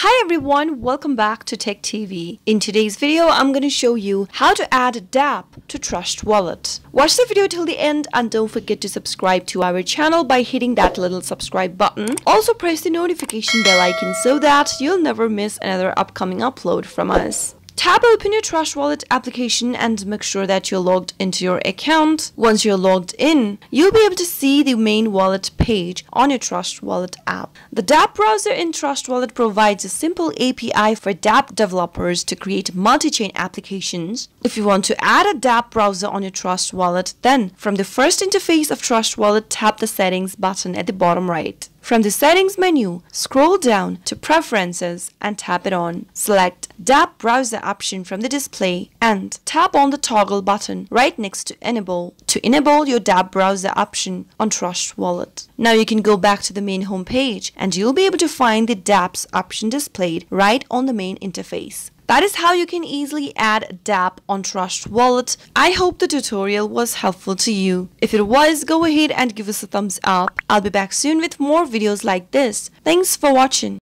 Hi everyone, welcome back to Tech TV. In today's video, I'm going to show you how to add a DApp to Trust Wallet. Watch the video till the end and don't forget to subscribe to our channel by hitting that little subscribe button. Also press the notification bell icon so that you'll never miss another upcoming upload from us. Tap open your Trust Wallet application and make sure that you're logged into your account. Once you're logged in, you'll be able to see the main wallet page on your Trust Wallet app. The DApp browser in Trust Wallet provides a simple API for DApp developers to create multi-chain applications. If you want to add a DApp browser on your Trust Wallet, then from the first interface of Trust Wallet, tap the Settings button at the bottom right. From the Settings menu, scroll down to Preferences and tap it on. Select DApp Browser option from the display and tap on the toggle button right next to Enable to enable your DApp Browser option on Trust Wallet. Now you can go back to the main home page and you'll be able to find the DApps option displayed right on the main interface. That is how you can easily add DApp on Trust Wallet. I hope the tutorial was helpful to you. If it was, go ahead and give us a thumbs up. I'll be back soon with more videos like this. Thanks for watching.